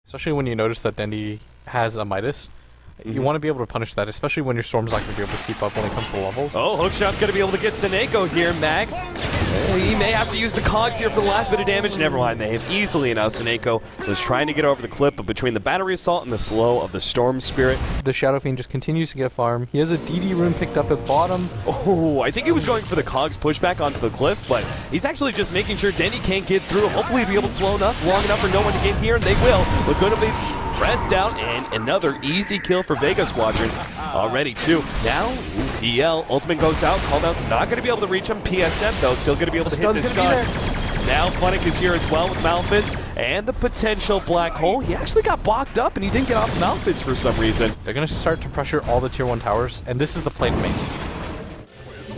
Especially when you notice that Dendi has a Midas. You want to be able to punish that, especially when your Storm's not going to be able to keep up when it comes to levels. Oh, Hookshot's going to be able to get Seneko here, Mag. He may have to use the cogs here for the last bit of damage. Never mind, they have easily enough. Seneko was trying to get over the clip, but between the Battery Assault and the slow of the Storm Spirit. The Shadow Fiend just continues to get farm. He has a DD rune picked up at bottom. Oh, I think he was going for the cogs pushback onto the cliff, but he's actually just making sure Dendi can't get through. Hopefully he'll be able to slow enough, long enough for no one to get here, and they will. But going to be pressed down, and another easy kill for Vega Squadron. Already too. Now, PL, ultimate goes out. Caldown's not going to be able to reach him. PSM, though, still going to be able to hit this guy. Now Funnick is here as well with Malphys, and the potential black hole. He actually got blocked up, and he didn't get off Malphys for some reason. They're going to start to pressure all the tier 1 towers, and this is the play to make.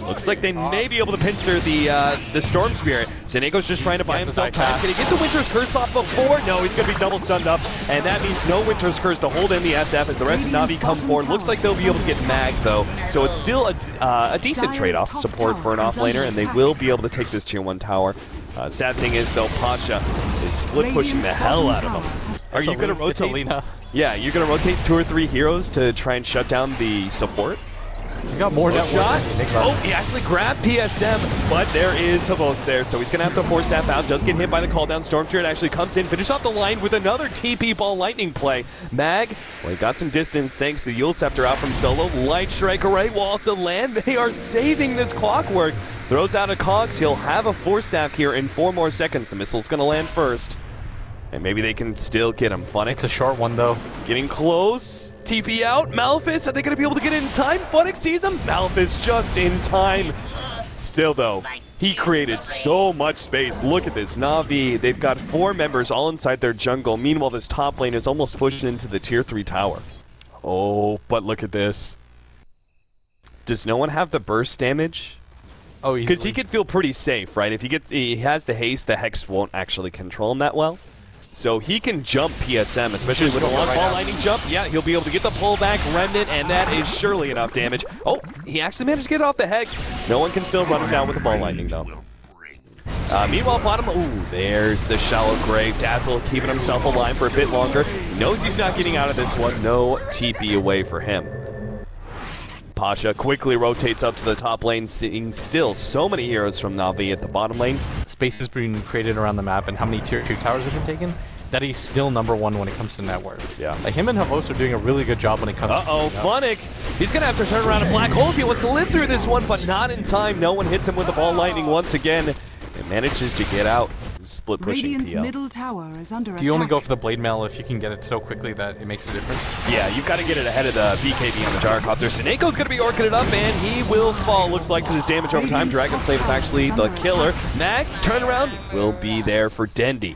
Looks like they may be able to pincer the Storm Spirit. Seneko's just trying to buy himself time. Can he get the Winter's Curse off before? No, he's going to be double stunned up, and that means no Winter's Curse to hold in the SF as the rest of Na'Vi come forward. Looks like they'll be able to get Mag, though, so it's still a decent trade-off support for an offlaner, and they will be able to take this tier 1 tower. Sad thing is, though, Pasha is split pushing the hell out of them. Are you going to rotate? Yeah, you're going to rotate 2 or 3 heroes to try and shut down the support? He's got more shot. Oh, he actually grabbed PSM, but there is Havos there, so he's going to have to force that out. Does get hit by the call down. Storm Spirit actually comes in, finish off the line with another TP ball lightning play. Mag, well, he got some distance thanks to the Yule Scepter out from Solo. Light Strike Array will also land. They are saving this clockwork. Throws out a cogs. He'll have a force staff here in 4 more seconds. The missile's going to land first. And maybe they can still get him. Funnick. It's a short one, though. Getting close. TP out. Malphys, are they going to be able to get in time? Funnick sees him. Malphys just in time. Still, though, he created so much space. Look at this. Na'Vi, they've got 4 members all inside their jungle. Meanwhile, this top lane is almost pushed into the tier 3 tower. Oh, but look at this. Does no one have the burst damage? Oh, because he could feel pretty safe, right? If he has the haste, the Hex won't actually control him that well. So he can jump PSM, especially with a long ball lightning jump. Yeah, he'll be able to get the pullback remnant, and that is surely enough damage. Oh, he actually managed to get off the Hex. No one can still run him down with the ball lightning, though. Meanwhile, bottom, ooh, there's the shallow grave. Dazzle keeping himself alive for a bit longer. He knows he's not getting out of this one. No TP away for him. Pasha quickly rotates up to the top lane, seeing still so many heroes from Na'Vi at the bottom lane. Space has been created around the map and how many tier 2 towers have been taken, that he's still #1 when it comes to network. Yeah. Like him and Havos are doing a really good job when it comes to Funnick. He's going to have to turn around a black hole if he wants to live through this one, but not in time. No one hits him with the ball lightning once again. It manages to get out. Split pushing PL. Middle tower is under Do you only go for the blade mail if you can get it so quickly that it makes a difference? Yeah, you've got to get it ahead of the BKB on the Gyrocopter. Seneko's going to be orking it up, and he will fall. Looks like to this damage over time. Dragon Slave is actually the killer. Mag, turnaround, will be there for Dendi.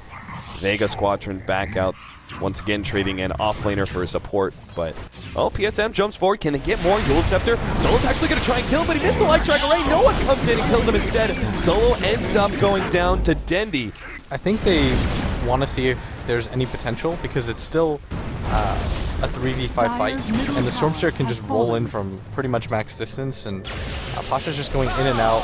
Vega Squadron back out. Once again, trading an offlaner for support, but PSM jumps forward. Can they get more? Yule Scepter. Solo's actually going to try and kill him, but he missed the Light Strike Array. No one comes in and kills him instead. Solo ends up going down to Dendi. I think they want to see if there's any potential because it's still a 3v5 fight, and the Storm Spirit can just roll in from pretty much max distance, and Pasha's just going in and out.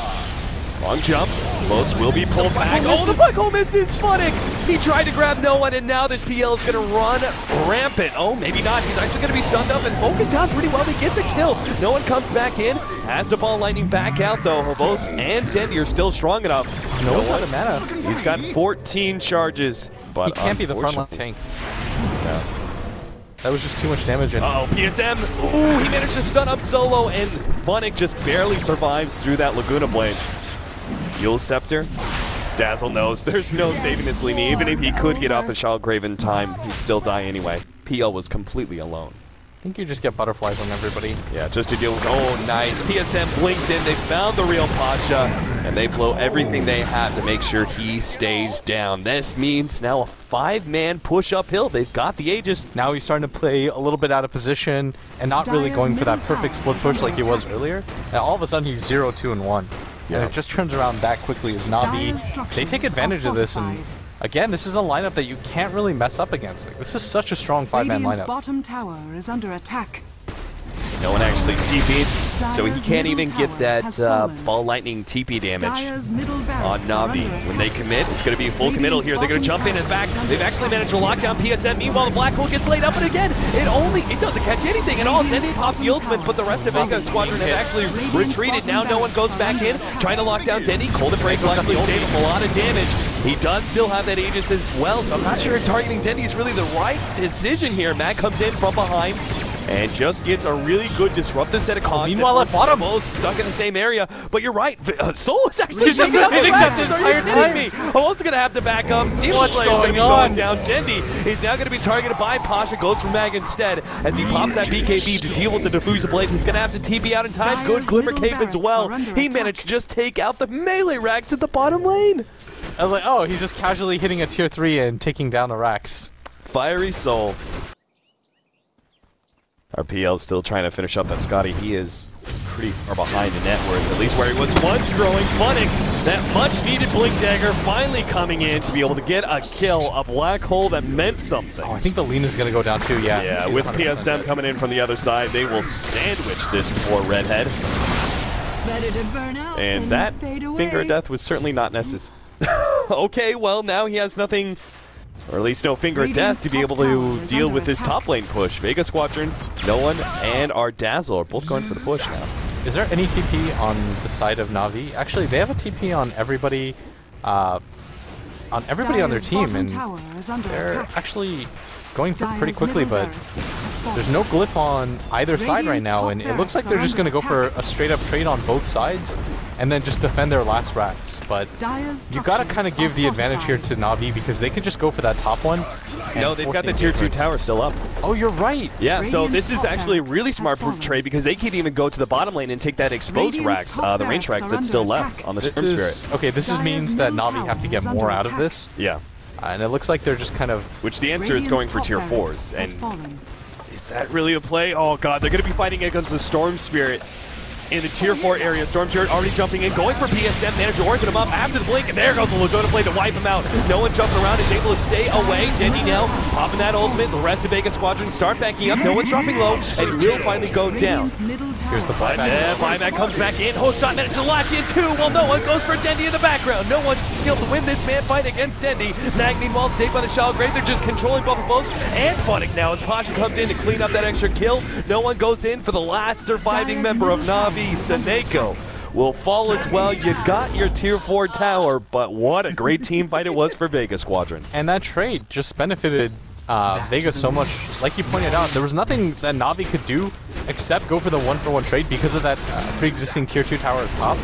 Long jump. Close will be pulled back. Oh, the black hole misses Funnick. He tried to grab no one, and now this PL is going to run rampant. Oh, maybe not. He's actually going to be stunned up and focused down pretty well to get the kill. No one comes back in. Has the ball lightning back out, though. Havos and Dendi are still strong enough. No one out of mana. He's got 14 charges, but he can't be the frontline tank. No. That was just too much damage. Oh, PSM. Ooh, he managed to stun up Solo, and Funnick just barely survives through that Laguna Blade. Yule Scepter. Dazzle knows there's no saving this Lini. Even if he could get off the Shallow Grave in time, he'd still die anyway. PL was completely alone. I think you just get butterflies on everybody. Yeah, just to deal with, oh, nice. PSM blinks in. They found the real Pasha, and they blow everything they have to make sure he stays down. This means now a 5-man push uphill. They've got the Aegis. Now he's starting to play a little bit out of position and not really going for that perfect split push like he was earlier. And all of a sudden, he's 0-2-1. Yeah. And it just turns around that quickly as Na'Vi. They take advantage of this, and again, this is a lineup that you can't really mess up against. Like, this is such a strong 5-man lineup. Bottom tower is under attack. No one actually TP'd. So he can't even get that ball lightning TP damage on Na'Vi. When they commit, it's going to be a full committal here. They're going to jump in and back. They've actually managed to lock down PSM. Meanwhile, the black hole gets laid up, and again, it doesn't catch anything at all. Dendy pops the ultimate, but the rest of Vega Squadron have actually retreated. Now no one goes back in, trying to lock down Dendy. Cold Break luckily saved him a lot of damage. He does still have that Aegis as well, so I'm not sure targeting Dendy is really the right decision here. Matt comes in from behind and just gets a really good disruptive set of cogs. Meanwhile, at bottom, both stuck in the same area. But you're right, Soul is actually just hitting that the entire time. I'm also going to have to back up. What's going on? Down Dendy is now going to be targeted by Pasha. Goes for Mag instead as he pops that BKB to deal with the Diffuser Blade. He's going to have to TP out in time. Good Glimmer Cape as well. He managed to just take out the melee racks at the bottom lane. I was like, oh, he's just casually hitting a tier 3 and taking down the racks. Fiery Soul. Our PL still trying to finish up that Scotty. He is pretty far behind in net worth, at least where he was once growing. Funnick, that much needed Blink Dagger finally coming in to be able to get a kill, a black hole that meant something. Oh, I think the Lena's going to go down too, yeah. Yeah, with PSM coming in from the other side, they will sandwich this poor redhead. Better to burn out and that finger of death was certainly not necessary. Okay, well, now he has nothing, or at least no finger of death, to be able to deal with this top lane push. Vega Squadron, no one, and our Dazzle are both going for the push now. Is there any TP on the side of Na'Vi? Actually, they have a TP on everybody on their team, and they're actually going for pretty quickly, but there's no glyph on either side right now, and it looks like they're just going to go for a straight-up trade on both sides and then just defend their last racks. But you got to kind of give the advantage here to Na'Vi because they could just go for that top one. No, they've got the tier 2 tower still up. Oh, you're right. Yeah, so this is actually a really smart trade because they can even go to the bottom lane and take that exposed racks, the range racks that's still left on the Storm Spirit. Okay, this means that Na'Vi have to get more out of this. Yeah. And it looks like they're just kind of... Which the answer is going for tier 4s. And is that really a play? Oh god, they're going to be fighting against the Storm Spirit in the tier 4 area. Storm Spirit already jumping in, going for PSM, managed to organ him up after the blink, and there goes the Laguna Blade to wipe him out. No one jumping around, is able to stay away. Dendy now popping that ultimate. The rest of Vega Squadron start backing up. No one's dropping low, and he will finally go down. Here's the buyback. Buyback comes back in. Hookshot managed to latch in too. Well, no one goes for Dendy in the background. No one's able to win this man fight against Dendy. Mag, meanwhile, saved by the Shallow Grave. They're just controlling both of both. And Funnick now as Pasha comes in to clean up that extra kill. No one goes in for the last surviving member of Na'Vi, Seneko. Will fall as well. You got your tier 4 tower, but what a great team fight it was for Vega Squadron. And that trade just benefited Vega so much. Like you pointed out, there was nothing that Na'Vi could do except go for the 1-for-1 trade because of that pre-existing tier 2 tower at the top.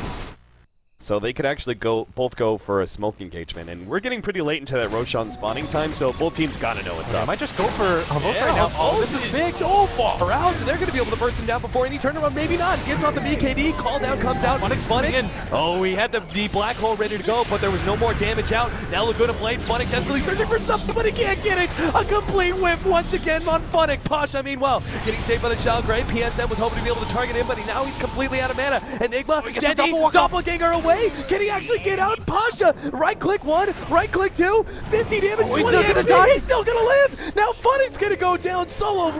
So they could actually both go for a smoke engagement, and we're getting pretty late into that Roshan spawning time, so both teams gotta know what's up. I might just go for both right now. Oh, this is big. So far out, so they're gonna be able to burst him down before any turnaround. Maybe not. Gets off the BKB. Call down comes out. Funnick's in. Oh, he had the black hole ready to go, but there was no more damage out. Now Laguna Blade. Funnick desperately searching for something, but he can't get it. A complete whiff once again on Funnick. Pasha, meanwhile, getting saved by the Shallow Grave. PSM was hoping to be able to target him, but now he's completely out of mana. Enigma, Dendy, doppelganger away. Can he actually get out? Pasha, right click 1, right click 2, 50 damage, 20 damage, he's still gonna live! Now Funny's gonna go down solo,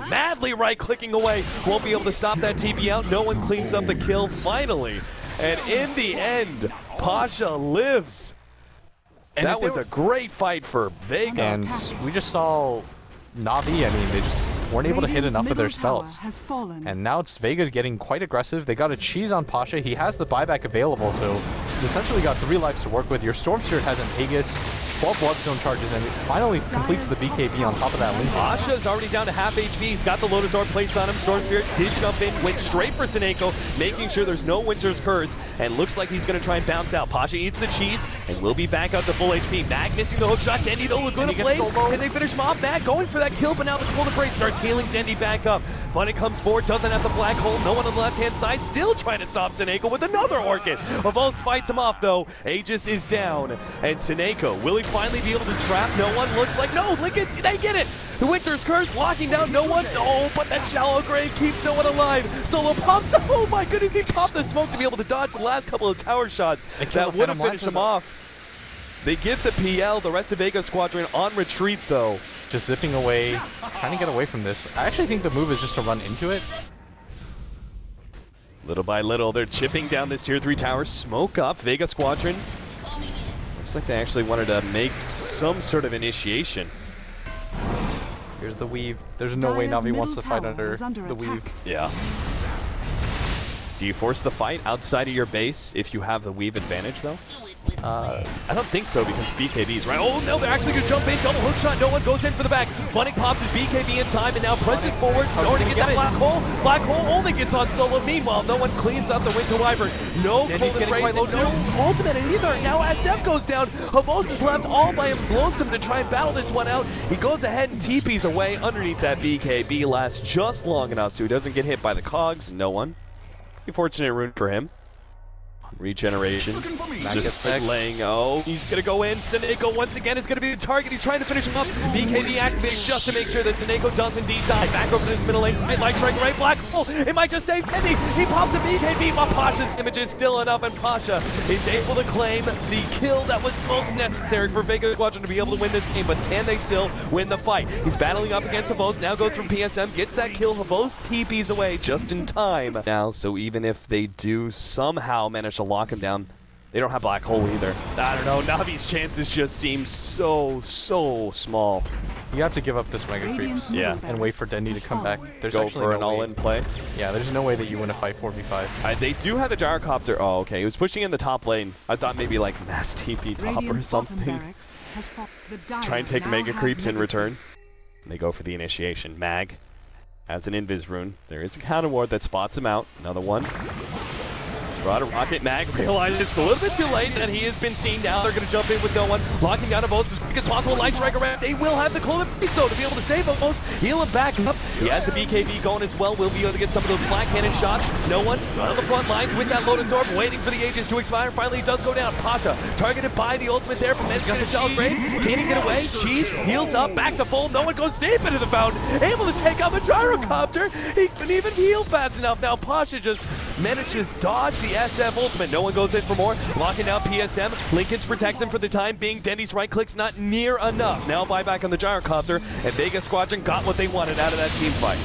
madly right clicking away, won't be able to stop that TP out, no one cleans up the kill finally. And in the end, Pasha lives. And that was a great fight for Vega. And we just saw Na'Vi, I mean, they just weren't able to hit enough of their spells. And now it's Vega getting quite aggressive. They got a cheese on Pasha. He has the buyback available, so he's essentially got 3 lives to work with. Your Storm Spirit has an Aegis, 12 Bloodstone charges, and it finally completes the BKB on top of that link. Pasha's already down to half HP. He's got the Lotus Orb placed on him. Storm Spirit did jump in, went straight for Seneko, making sure there's no Winter's Curse, and looks like he's going to try and bounce out. Pasha eats the cheese, and will be back up to full HP. Mag missing the hookshot. Dendy, the Laguna Blade. Can they finish him off? Mag going for that kill, but now the Golden Brace starts healing Dendy back up. Funny comes forward, doesn't have the black hole. No one on the left-hand side, still trying to stop Seneko with another Orchid. Avos fights him off, though. Aegis is down, and Seneko, will he finally be able to trap? No one looks like, no, Lincoln, they get it! The Winter's Curse locking down no one. Oh, but that Shallow Grave keeps no one alive. Solo popped, oh my goodness, he popped the smoke to be able to dodge the last couple of tower shots. That would have finished him off. They give the PL, the rest of Vega Squadron on retreat, though. Just zipping away, trying to get away from this. I actually think the move is just to run into it. Little by little, they're chipping down this tier 3 tower. Smoke up. Vega Squadron. Looks like they actually wanted to make some sort of initiation. Here's the weave. There's no way Na'Vi wants to fight under the weave. Yeah. Do you force the fight outside of your base if you have the weave advantage, though? I don't think so because BKB's right. Oh, no, they're actually going to jump in. Double hook shot. No one goes in for the back. Funnick pops his BKB in time and now presses forward in order to get that black hole. Black hole only gets on solo. Meanwhile, no one cleans up the Winter Wyvern. No Golden Rays and no ultimate either. Now SF goes down. Havos is left all by him. Lonesome to try and battle this one out. He goes ahead and TPs away underneath that BKB. Lasts just long enough so he doesn't get hit by the cogs. No one. Pretty fortunate rune for him. Regeneration. Just laying. Oh, he's going to go in. Denoco once again is going to be the target. He's trying to finish him up. BKB activated just to make sure that Denoco does indeed die. Back over to his middle lane. Light strike right. Black hole. It might just save Tendy. He pops a BKB, but Pasha's image is still enough, and Pasha is able to claim the kill that was most necessary for Vega Squadron to be able to win this game. But can they still win the fight? He's battling up against Havos. Now goes from PSM. Gets that kill. Havos TPs away just in time. Now, so even if they do somehow manage to lock him down, they don't have Black Hole either. I don't know, Navi's chances just seem so small. You have to give up this Mega Creeps and wait for Dendy to come back. There's Go actually for no an all-in play. Yeah, there's no way that you win a fight 4v5. They do have a gyrocopter. Oh, okay. He was pushing in the top lane. I thought maybe like mass TP top or something. Try and take Mega Creeps in return. And they go for the initiation. Mag has an invis rune. There is a counter ward that spots him out. Another one. Brought a rocket. Mag realizes it's a little bit too late that he has been seen now. They're going to jump in with no one. Locking down Avos as quick as possible. Light strike around. They will have the Golden Beast though to be able to save Avos. Heal him back up. He has the BKB going as well. Will be able to get some of those flat cannon shots. No one on the front lines with that Lotus Orb waiting for the Aegis to expire. Finally, it does go down. Pasha targeted by the ultimate there. But Men's got the celebrate. Can he get away? Cheese heals up. Back to full. No one goes deep into the fountain. Able to take out the gyrocopter. He couldn't even heal fast enough. Now Pasha just managed to dodge the SF ultimate. No one goes in for more. Locking down PSM. Lincoln's protects him for the time being. Dendy's right click's not near enough. Now buyback on the gyrocopter, and Vega Squadron got what they wanted out of that team fight.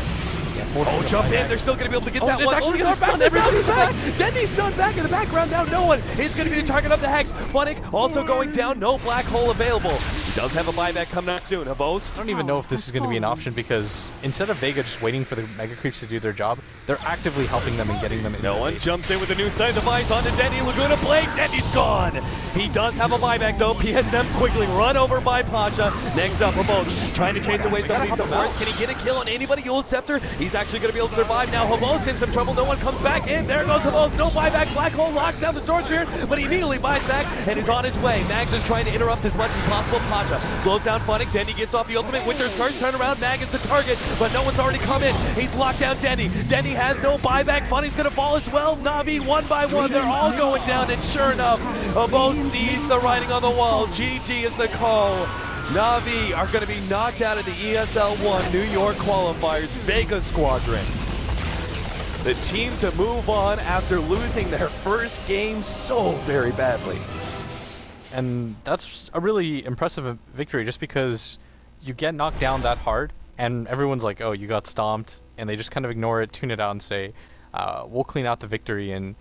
Oh, jump in. They're still going to be able to get that one. Actually going to stun everybody back. Dendy's stunned back in the background. Now no one is going to be the target of the Hex. Funnick also going down. No Black Hole available. He does have a buyback coming out soon. Havos. I don't even know if this is going to be an option because instead of Vega just waiting for the Mega Creeps to do their job, they're actively helping them and getting them into No one jumps in with a new side device onto Dendy. Laguna Blade. Dendy's gone. He does have a buyback though. PSM quickly run over by Pasha. Next up, Havos trying to chase away some of these supports. Can he get a kill on anybody? Yule Scepter. He's actually going to be able to survive now. Havos in some trouble. No one comes back in. There goes Havos. No buyback. Black Hole locks down the Sword Spear, but he immediately buys back and is on his way. Mag just trying to interrupt as much as possible. Pasha slows down Funnick. Dendy gets off the ultimate. Winter's Curse turn around. Mag is the target, but no one's already come in. He's locked down Dendy. Dendy has no buyback. Funny's going to fall as well. Na'Vi one by one. They're all going down, and sure enough, Havos sees the writing on the wall. GG is the call. Na'Vi are going to be knocked out of the ESL 1 New York qualifiers. Vega Squadron, the team to move on after losing their first game so very badly. And that's a really impressive victory just because you get knocked down that hard and everyone's like, oh, you got stomped, and they just kind of ignore it, tune it out, and say, we'll clean out the victory and